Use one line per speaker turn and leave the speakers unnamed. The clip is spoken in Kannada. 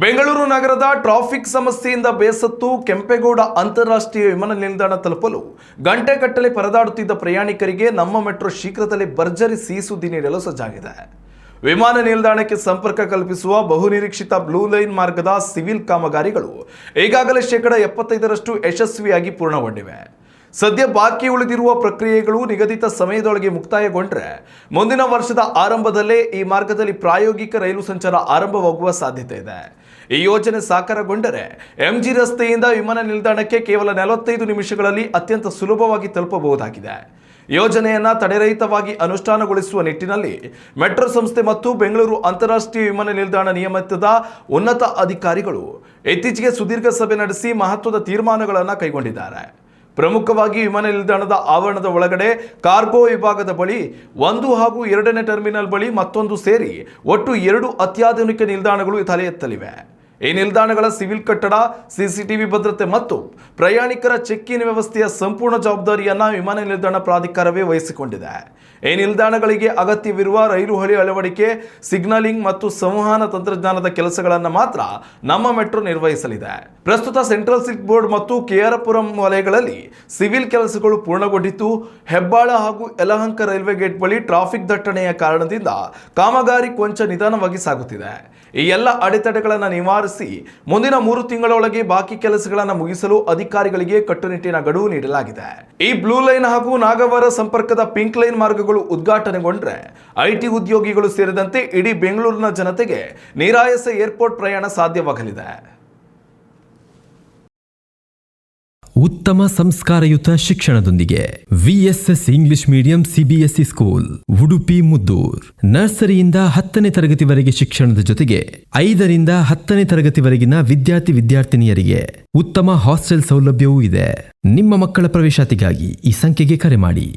ಬೆಂಗಳೂರು ನಗರದ ಟ್ರಾಫಿಕ್ ಸಮಸ್ಯೆಯಿಂದ ಬೇಸತ್ತು ಕೆಂಪೇಗೌಡ ಅಂತಾರಾಷ್ಟ್ರೀಯ ವಿಮಾನ ನಿಲ್ದಾಣ ತಲುಪಲು ಗಂಟೆಗಟ್ಟಲೆ ಪರದಾಡುತ್ತಿದ್ದ ಪ್ರಯಾಣಿಕರಿಗೆ ನಮ್ಮ ಮೆಟ್ರೋ ಶೀಘ್ರದಲ್ಲೇ ಭರ್ಜರಿ ಸಿಹಿ ಸುದ್ದಿ ನೀಡಲು ಸಜ್ಜಾಗಿದೆ. ವಿಮಾನ ನಿಲ್ದಾಣಕ್ಕೆ ಸಂಪರ್ಕ ಕಲ್ಪಿಸುವ ಬಹುನಿರೀಕ್ಷಿತ ಬ್ಲೂ ಲೈನ್ ಮಾರ್ಗದ ಸಿವಿಲ್ ಕಾಮಗಾರಿಗಳು ಈಗಾಗಲೇ 75% ಯಶಸ್ವಿಯಾಗಿ ಪೂರ್ಣಗೊಂಡಿವೆ. ಸದ್ಯ ಬಾಕಿ ಉಳಿದಿರುವ ಪ್ರಕ್ರಿಯೆಗಳು ನಿಗದಿತ ಸಮಯದೊಳಗೆ ಮುಕ್ತಾಯಗೊಂಡರೆ ಮುಂದಿನ ವರ್ಷದ ಆರಂಭದಲ್ಲೇ ಈ ಮಾರ್ಗದಲ್ಲಿ ಪ್ರಾಯೋಗಿಕ ರೈಲು ಸಂಚಾರ ಆರಂಭವಾಗುವ ಸಾಧ್ಯತೆ ಇದೆ. ಈ ಯೋಜನೆ ಸಾಕಾರಗೊಂಡರೆ ಎಂಜಿ ರಸ್ತೆಯಿಂದ ವಿಮಾನ ನಿಲ್ದಾಣಕ್ಕೆ ಕೇವಲ 45 ನಿಮಿಷಗಳಲ್ಲಿ ಅತ್ಯಂತ ಸುಲಭವಾಗಿ ತಲುಪಬಹುದಾಗಿದೆ. ಯೋಜನೆಯನ್ನು ತಡೆರಹಿತವಾಗಿ ಅನುಷ್ಠಾನಗೊಳಿಸುವ ನಿಟ್ಟಿನಲ್ಲಿ ಮೆಟ್ರೋ ಸಂಸ್ಥೆ ಮತ್ತು ಬೆಂಗಳೂರು ಅಂತಾರಾಷ್ಟ್ರೀಯ ವಿಮಾನ ನಿಲ್ದಾಣ ನಿಯಮಿತದ ಉನ್ನತ ಅಧಿಕಾರಿಗಳು ಇತ್ತೀಚೆಗೆ ಸುದೀರ್ಘ ಸಭೆ ನಡೆಸಿ ಮಹತ್ವದ ತೀರ್ಮಾನಗಳನ್ನು ಕೈಗೊಂಡಿದ್ದಾರೆ. ಪ್ರಮುಖವಾಗಿ ವಿಮಾನ ನಿಲ್ದಾಣದ ಆವರಣದ ಒಳಗಡೆ ಕಾರ್ಗೋ ವಿಭಾಗದ ಬಳಿ 1 ಹಾಗೂ 2ನೇ ಟರ್ಮಿನಲ್ ಬಳಿ ಮತ್ತೊಂದು ಸೇರಿ ಒಟ್ಟು 2 ಅತ್ಯಾಧುನಿಕ ನಿಲ್ದಾಣಗಳು ತಲೆ ಎತ್ತಲಿವೆ. ಈ ನಿಲ್ದಾಣಗಳ ಸಿವಿಲ್ ಕಟ್ಟಡ, ಸಿಸಿಟಿವಿ ಭದ್ರತೆ ಮತ್ತು ಪ್ರಯಾಣಿಕರ ಚೆಕ್ ಇನ್ ವ್ಯವಸ್ಥೆಯ ಸಂಪೂರ್ಣ ಜವಾಬ್ದಾರಿಯನ್ನು ವಿಮಾನ ನಿಲ್ದಾಣ ಪ್ರಾಧಿಕಾರವೇ ವಹಿಸಿಕೊಂಡಿದೆ. ಈ ನಿಲ್ದಾಣಗಳಿಗೆ ಅಗತ್ಯವಿರುವ ರೈಲು ಹಳಿ ಅಳವಡಿಕೆ, ಸಿಗ್ನಲಿಂಗ್ ಮತ್ತು ಸಂವಹನ ತಂತ್ರಜ್ಞಾನದ ಕೆಲಸಗಳನ್ನು ಮಾತ್ರ ನಮ್ಮ ಮೆಟ್ರೋ ನಿರ್ವಹಿಸಲಿದೆ. ಪ್ರಸ್ತುತ ಸೆಂಟ್ರಲ್ ಸಿಲ್ಕ್ ಬೋರ್ಡ್ ಮತ್ತು ಕೆಆರ್ಪುರಂ ವಲಯಗಳಲ್ಲಿ ಸಿವಿಲ್ ಕೆಲಸಗಳು ಪೂರ್ಣಗೊಂಡಿದ್ದು, ಹೆಬ್ಬಾಳ ಹಾಗೂ ಯಲಹಂಕ ರೈಲ್ವೆ ಗೇಟ್ ಬಳಿ ಟ್ರಾಫಿಕ್ ದಟ್ಟಣೆಯ ಕಾರಣದಿಂದ ಕಾಮಗಾರಿ ಕೊಂಚ ನಿಧಾನವಾಗಿ ಸಾಗುತ್ತಿದೆ. ಈ ಎಲ್ಲ ಅಡೆತಡೆಗಳನ್ನು ನಿವಾರಿಸಿ ಮುಂದಿನ 3 ತಿಂಗಳೊಳಗೆ ಬಾಕಿ ಕೆಲಸಗಳನ್ನು ಮುಗಿಸಲು ಅಧಿಕಾರಿಗಳಿಗೆ ಕಟ್ಟುನಿಟ್ಟಿನ ಗಡುವು ನೀಡಲಾಗಿದೆ. ಈ ಬ್ಲೂ ಲೈನ್ ಹಾಗೂ ನಾಗವಾರ ಸಂಪರ್ಕದ ಪಿಂಕ್ ಲೈನ್ ಮಾರ್ಗಗಳು ಉದ್ಘಾಟನೆಗೊಂಡ್ರೆ ಐಟಿ ಉದ್ಯೋಗಿಗಳು ಸೇರಿದಂತೆ ಇಡೀ ಬೆಂಗಳೂರಿನ ಜನತೆಗೆ ನಿರಾಯಸ ಏರ್ಪೋರ್ಟ್ ಪ್ರಯಾಣ ಸಾಧ್ಯವಾಗಲಿದೆ.
ಉತ್ತಮ ಸಂಸ್ಕಾರಯುತ ಶಿಕ್ಷಣದೊಂದಿಗೆ VSS English medium CBSE school Udupi Muddur. ನರ್ಸರಿಯಿಂದ 10ನೇ ತರಗತಿವರೆಗೆ ಶಿಕ್ಷಣದ ಜೊತೆಗೆ 5ರಿಂದ 10ನೇ ತರಗತಿವರೆಗಿನ ವಿದ್ಯಾರ್ಥಿನಿಯರಿಗೆ ಉತ್ತಮ ಹಾಸ್ಟೆಲ್ ಸೌಲಭ್ಯವೂ ಇದೆ. ನಿಮ್ಮ ಮಕ್ಕಳ ಪ್ರವೇಶಾತಿಗಾಗಿ ಈ ಸಂಖ್ಯೆಗೆ ಕರೆ ಮಾಡಿ.